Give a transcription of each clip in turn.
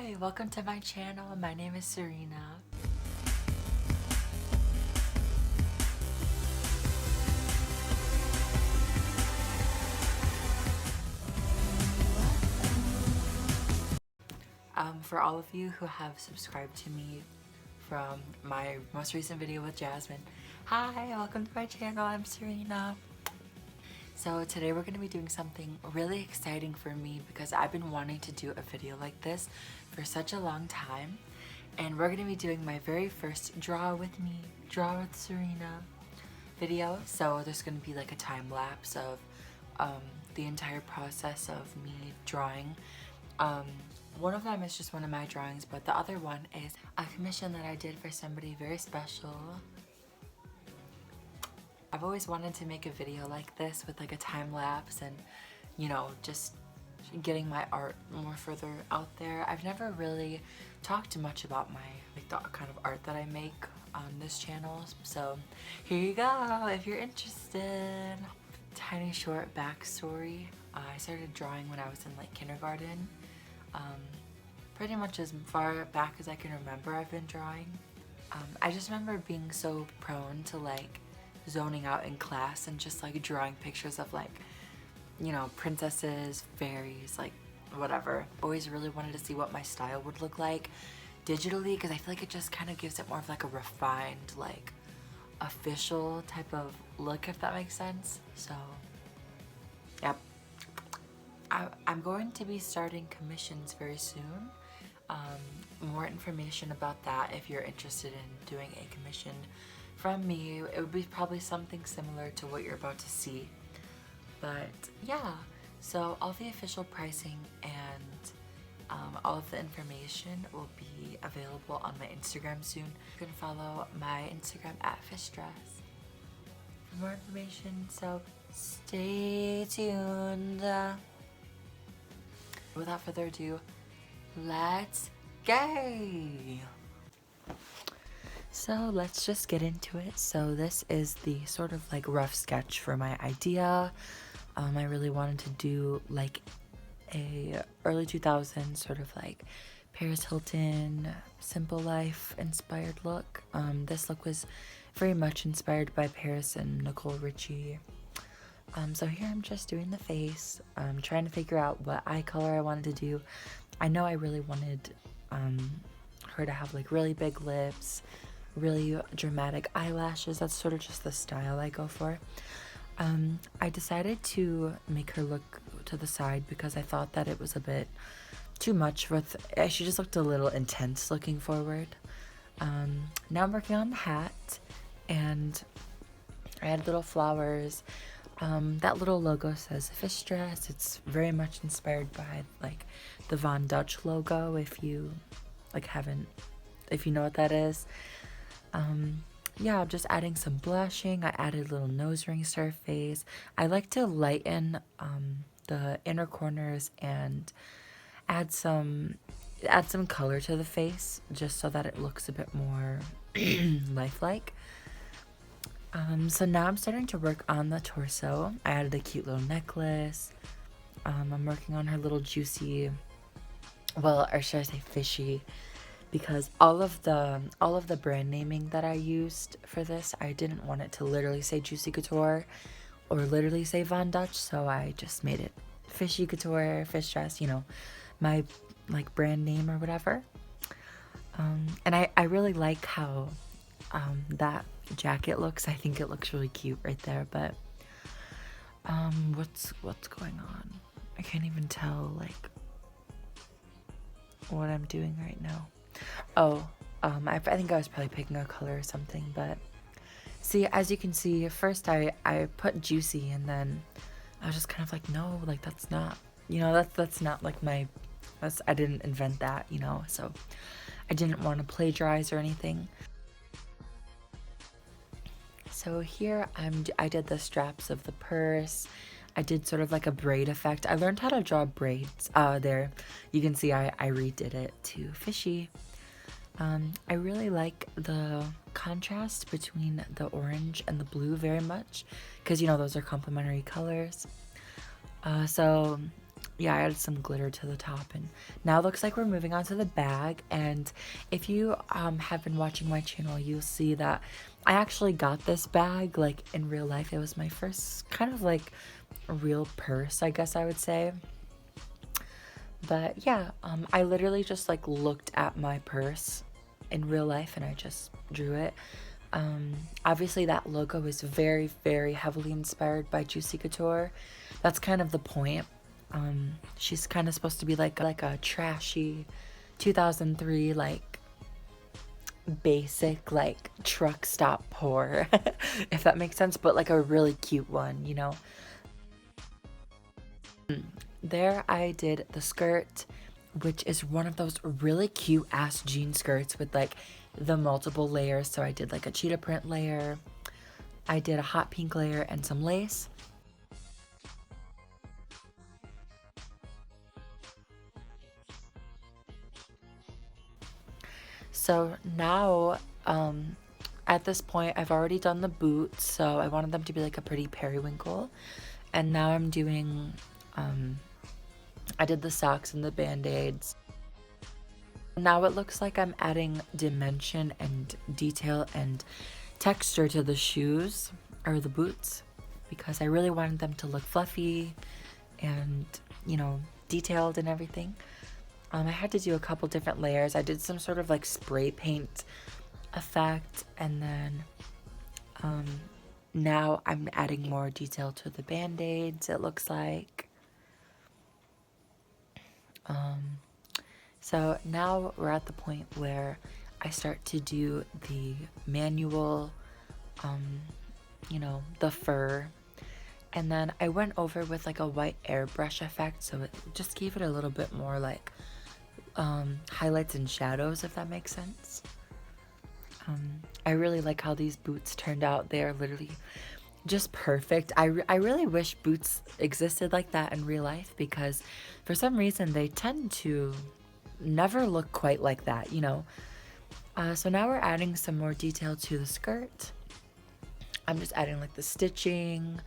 Hi, welcome to my channel. My name is Serena. For all of you who have subscribed to me from my most recent video with Jasmine, hi, welcome to my channel. I'm Serena. So today we're going to be doing something really exciting for me because I've been wanting to do a video like this for such a long time. And we're going to be doing my very first Draw With Me, Draw with Serena video. So there's going to be like a time lapse of the entire process of me drawing. One of them is just one of my drawings, but the other one is a commission that I did for somebody very special. I've always wanted to make a video like this with like a time lapse and, you know, just getting my art more further out there. I've never really talked much about my like the kind of art that I make on this channel, so here you go if you're interested. Tiny short backstory. I started drawing when I was in like kindergarten. Pretty much as far back as I can remember I've been drawing. I just remember being so prone to like zoning out in class and just like drawing pictures of like, you know, princesses, fairies, like whatever. Always really wanted to see what my style would look like digitally because I feel like it just kind of gives it more of like a refined, like official type of look, if that makes sense. So yep, I'm going to be starting commissions very soon. More information about that if you're interested in doing a commission from me. It would be probably something similar to what you're about to see, but yeah. So all the official pricing and all of the information will be available on my Instagram soon. You can follow my Instagram at fishdress for more information, so stay tuned. Without further ado, let's go! So let's just get into it. So this is the sort of like rough sketch for my idea. I really wanted to do like a early 2000s sort of like Paris Hilton, simple life inspired look. This look was very much inspired by Paris and Nicole Richie. So here I'm just doing the face. I'm trying to figure out what eye color I wanted to do. I know I really wanted her to have like really big lips, really dramatic eyelashes. That's sort of just the style I go for. I decided to make her look to the side because I thought that it was a bit too much with, she just looked a little intense looking forward. Now I'm working on the hat and I had little flowers. That little logo says fish dress. It's very much inspired by like the Von Dutch logo, if you like if you know what that is. Yeah, I'm just adding some blushing. I added little nose rings to her face. I like to lighten the inner corners and add some color to the face just so that it looks a bit more lifelike. So now I'm starting to work on the torso. I added a cute little necklace. I'm working on her little juicy, well, or should I say fishy, because all of the brand naming that I used for this, I didn't want it to literally say Juicy Couture or literally say Von Dutch, so I just made it Fishy Couture, Fish Dress, you know, my like brand name or whatever. And I really like how that jacket looks. I think it looks really cute right there, but what's going on? I can't even tell like what I'm doing right now. Oh, I think I was probably picking a color or something, but see, as you can see, first I put juicy and then I was just kind of like, no, like that's not, you know, that's not like I didn't invent that, you know, so I didn't want to plagiarize or anything. So here I did the straps of the purse. I did sort of like a braid effect. I learned how to draw braids. There, you can see I redid it to fishy. I really like the contrast between the orange and the blue very much because, you know, those are complementary colors. So yeah, I added some glitter to the top, and now it looks like we're moving on to the bag. And if you have been watching my channel, you'll see that I actually got this bag like in real life. It was my first kind of like real purse, I guess I would say. But yeah, I literally just like looked at my purse in real life and I just drew it. Obviously that logo is very, very heavily inspired by Juicy Couture. That's kind of the point. She's kind of supposed to be like a trashy 2003 like basic like truck stop whore, if that makes sense, but like a really cute one, you know. There I did the skirt, which is one of those really cute ass jean skirts with like the multiple layers. So I did like a cheetah print layer, I did a hot pink layer and some lace. So now, at this point, I've already done the boots, so I wanted them to be like a pretty periwinkle. And now I'm doing, I did the socks and the band-aids. Now it looks like I'm adding dimension and detail and texture to the shoes, or the boots, because I really wanted them to look fluffy and, you know, detailed and everything. I had to do a couple different layers. I did some sort of like spray paint effect, and then now I'm adding more detail to the band-aids, it looks like. So now we're at the point where I start to do the manual, you know, the fur. And then I went over with like a white airbrush effect, so it just gave it a little bit more like highlights and shadows, if that makes sense. I really like how these boots turned out. They are literally just perfect. I really wish boots existed like that in real life, because for some reason they tend to never look quite like that, you know. So now we're adding some more detail to the skirt. I'm just adding like the stitching,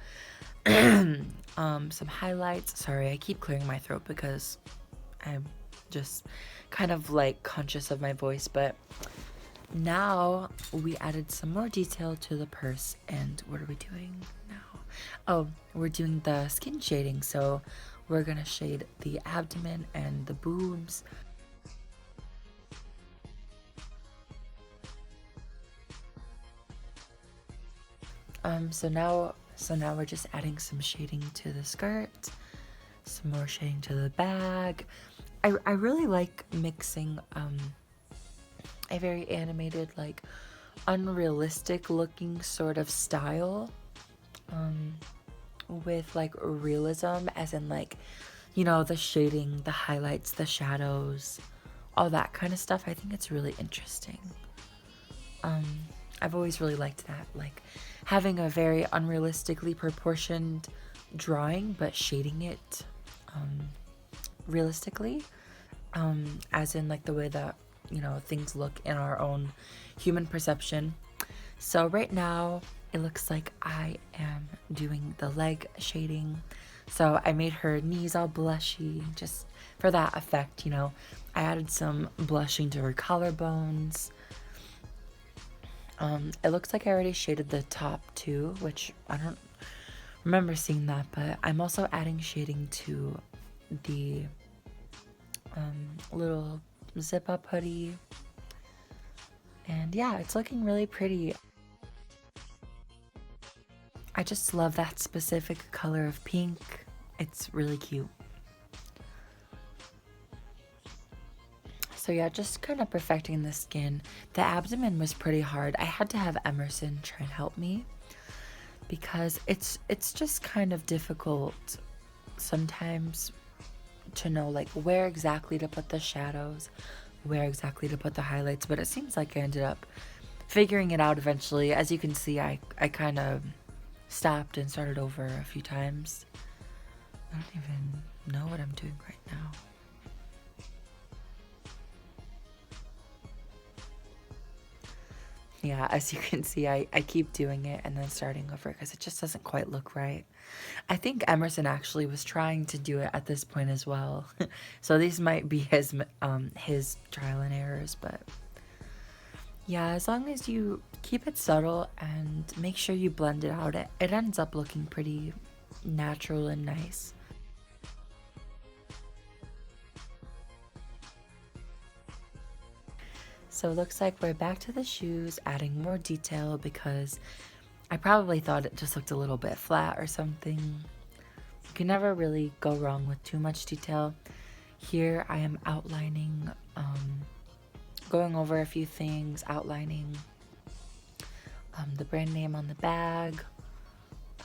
some highlights. Sorry, I keep clearing my throat because I'm just kind of like conscious of my voice. But now we added some more detail to the purse, and what are we doing now? Oh, we're doing the skin shading. So we're gonna shade the abdomen and the boobs. So now we're just adding some shading to the skirt, some more shading to the bag. I really like mixing a very animated, like unrealistic looking sort of style with like realism, as in like, you know, the shading, the highlights, the shadows, all that kind of stuff. I think it's really interesting. I've always really liked that, like having a very unrealistically proportioned drawing but shading it realistically, as in like the way that, you know, things look in our own human perception. So right now it looks like I am doing the leg shading. So I made her knees all blushy just for that effect, you know. I added some blushing to her collarbones. It looks like I already shaded the top too, which I don't remember seeing that, but I'm also adding shading to the little zip up hoodie. And yeah, it's looking really pretty. I just love that specific color of pink. It's really cute. So yeah, just kind of perfecting the skin. The abdomen was pretty hard. I had to have Emerson try and help me, because it's just kind of difficult sometimes to know like where exactly to put the shadows, where exactly to put the highlights, but it seems like I ended up figuring it out eventually. As you can see, I kind of stopped and started over a few times. I don't even know what I'm doing right now. Yeah, as you can see, I keep doing it and then starting over because it just doesn't quite look right. I think Emerson actually was trying to do it at this point as well. So these might be his trial and errors, but yeah, as long as you keep it subtle and make sure you blend it out, it ends up looking pretty natural and nice. So it looks like we're back to the shoes, adding more detail because I probably thought it just looked a little bit flat or something. You can never really go wrong with too much detail. Here I am outlining, going over a few things, outlining the brand name on the bag.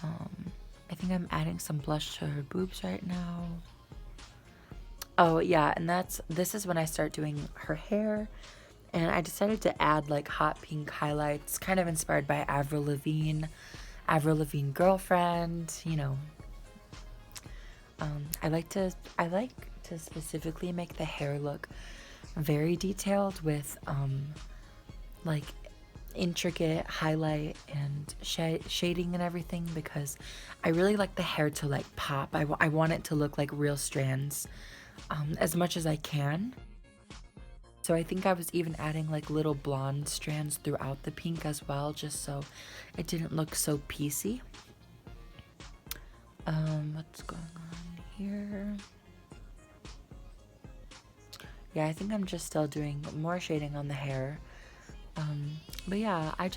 I think I'm adding some blush to her boobs right now. Oh yeah, and this is when I start doing her hair. And I decided to add like hot pink highlights, kind of inspired by Avril Lavigne Girlfriend, you know. I like to specifically make the hair look very detailed with like intricate highlight and shading and everything because I really like the hair to like pop. I want it to look like real strands as much as I can. So I think I was even adding like little blonde strands throughout the pink as well, just so it didn't look so piecey. What's going on here? Yeah, I think I'm just still doing more shading on the hair. But yeah, I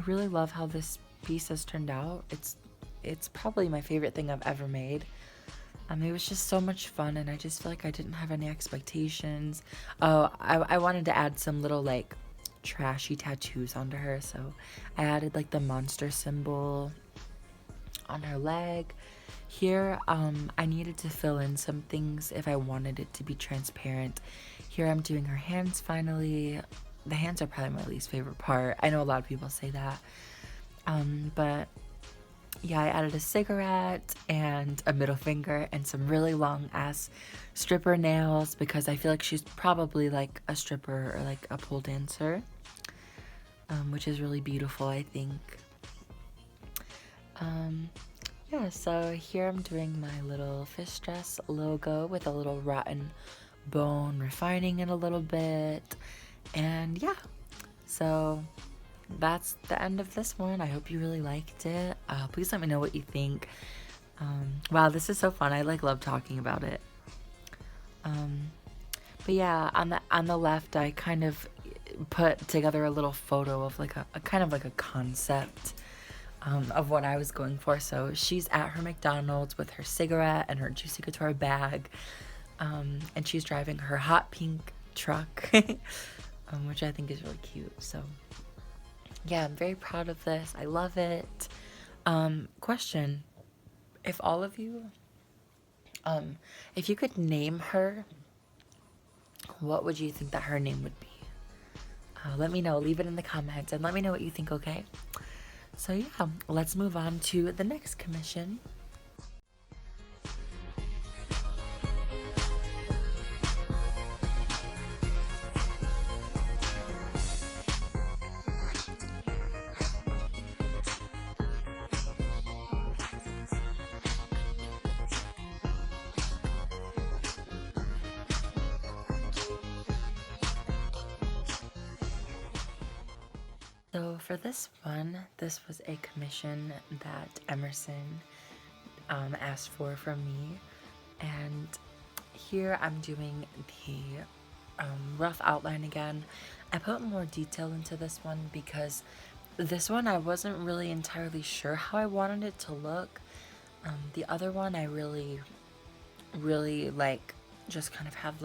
really love how this piece has turned out. It's probably my favorite thing I've ever made. It was just so much fun, and I just feel like I didn't have any expectations. Oh, I wanted to add some little like trashy tattoos onto her, so I added like the monster symbol on her leg. Here, I needed to fill in some things if I wanted it to be transparent. Here I'm doing her hands finally. The hands are probably my least favorite part. I know a lot of people say that. But yeah, I added a cigarette and a middle finger and some really long ass stripper nails because I feel like she's probably like a stripper or like a pole dancer, which is really beautiful, I think. Yeah, so here I'm doing my little fish dress logo with a little rotten bone, refining it a little bit, and yeah, so that's the end of this one. I hope you really liked it. Please let me know what you think. Wow, this is so fun. I like love talking about it. But yeah, on the left, I kind of put together a little photo of like a kind of like a concept of what I was going for. So she's at her McDonald's with her cigarette and her Juicy Couture bag, and she's driving her hot pink truck, which I think is really cute. So yeah, I'm very proud of this. I love it. Question: if all of you, if you could name her, what would you think that her name would be? Let me know. Leave it in the comments and let me know what you think, okay? So yeah, let's move on to the next commission. So for this one, this was a commission that Emerson asked for from me, and here I'm doing the rough outline again. I put more detail into this one because this one I wasn't really entirely sure how I wanted it to look. The other one I really like just kind of had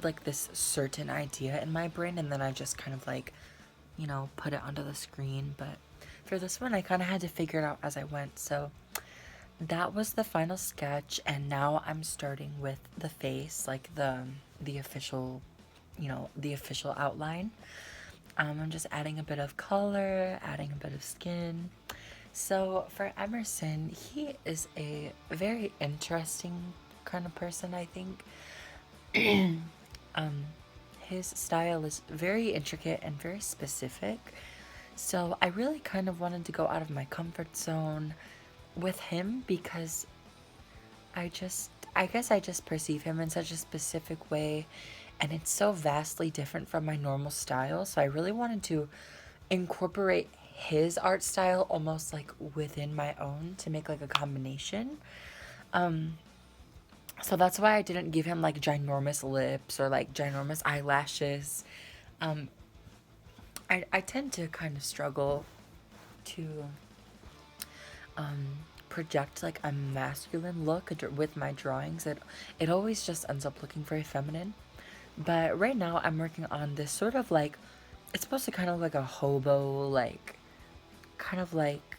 like this certain idea in my brain, and then I just kind of like, you know, put it onto the screen. But for this one I kind of had to figure it out as I went. So that was the final sketch, and now I'm starting with the face, like the official, you know, the official outline. I'm just adding a bit of color, adding a bit of skin. So for Emerson, he is a very interesting kind of person, I think. His style is very intricate and very specific. So I really kind of wanted to go out of my comfort zone with him because I guess I just perceive him in such a specific way, and it's so vastly different from my normal style. So I really wanted to incorporate his art style almost like within my own to make like a combination. So that's why I didn't give him like ginormous lips or like ginormous eyelashes. I tend to kind of struggle to project like a masculine look with my drawings. It always just ends up looking very feminine. But right now I'm working on this sort of like, it's supposed to kind of look like a hobo, like kind of like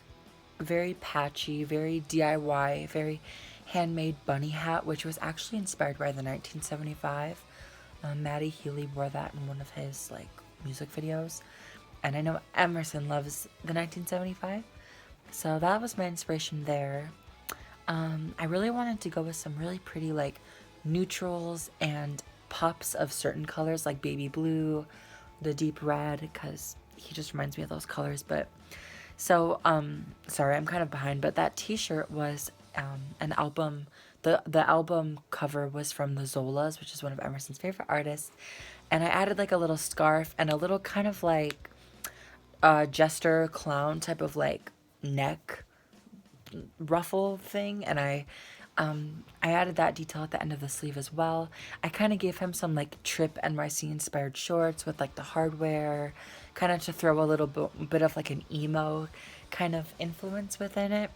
very patchy, very DIY, very handmade bunny hat, which was actually inspired by the 1975. Maddie Healy wore that in one of his like music videos, and I know Emerson loves the 1975, so that was my inspiration there. I really wanted to go with some really pretty like neutrals and pops of certain colors like baby blue, the deep red, because he just reminds me of those colors. But so sorry, I'm kind of behind, but that t-shirt was an album. The album cover was from the Zolas, which is one of Emerson's favorite artists, and I added like a little scarf and a little kind of like jester clown type of like neck ruffle thing, and I added that detail at the end of the sleeve as well. I kind of gave him some like Trip NYC inspired shorts with like the hardware, kind of to throw a little bit of like an emo kind of influence within it.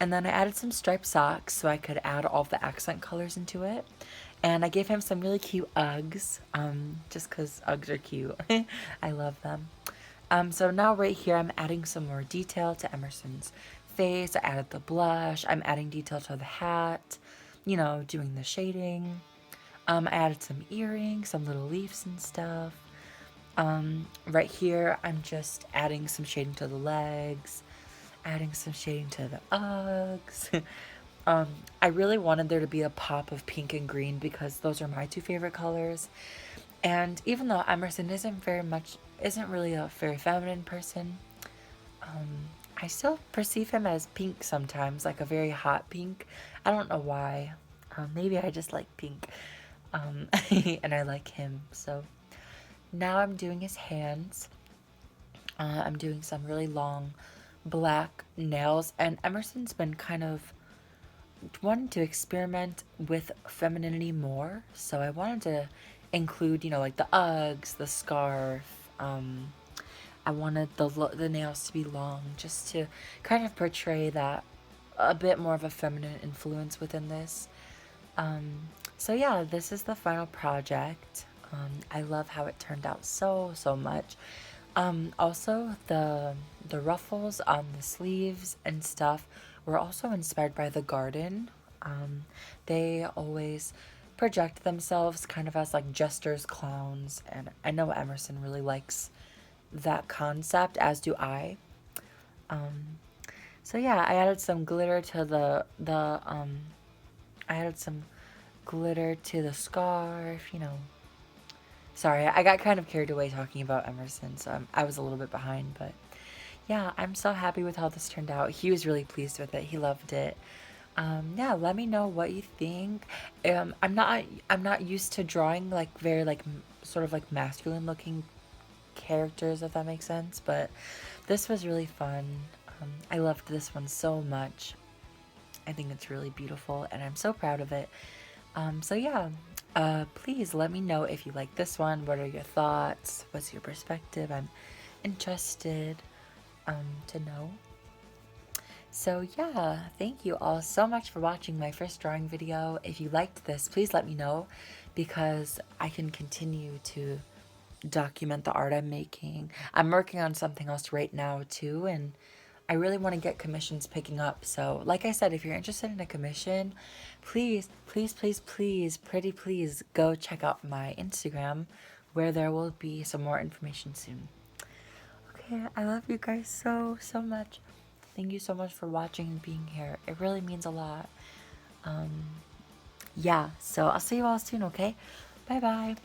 And then I added some striped socks so I could add all the accent colors into it. And I gave him some really cute Uggs, just because Uggs are cute. I love them. So now right here, I'm adding some more detail to Emerson's face. I added the blush. I'm adding detail to the hat, you know, doing the shading. I added some earrings, some little leaves and stuff. Right here, I'm just adding some shading to the legs, adding some shading to the Uggs. I really wanted there to be a pop of pink and green because those are my two favorite colors. And even though Emerson isn't really a very feminine person, I still perceive him as pink sometimes, like a very hot pink. I don't know why. Maybe I just like pink. And I like him. So now I'm doing his hands. I'm doing some really long black nails. And Emerson's been kind of wanting to experiment with femininity more. So I wanted to include, you know, like the Uggs, the scarf. I wanted the nails to be long, just to kind of portray that a bit more of a feminine influence within this. So yeah, this is the final project. I love how it turned out so much. Also the ruffles on the sleeves and stuff were also inspired by the garden. They always project themselves kind of as like jesters, clowns, and I know Emerson really likes that concept, as do I. So yeah, I added some glitter to I added some glitter to the scarf, you know. Sorry, I got kind of carried away talking about Emerson, so I was a little bit behind, but yeah, I'm so happy with how this turned out. He was really pleased with it. He loved it. Yeah, let me know what you think. I'm not used to drawing like very like sort of like masculine looking characters, if that makes sense, but this was really fun. I loved this one so much. I think it's really beautiful and I'm so proud of it. So yeah, please let me know if you like this one. What are your thoughts? What's your perspective? I'm interested to know. So yeah, thank you all so much for watching my first drawing video. If you liked this, please let me know because I can continue to document the art I'm making. I'm working on something else right now too, and I really want to get commissions picking up. So like I said, if you're interested in a commission, please, please, please, please, pretty please go check out my Instagram where there will be some more information soon. Okay, I love you guys so much. Thank you so much for watching and being here. It really means a lot. Yeah, so I'll see you all soon, okay? Bye bye.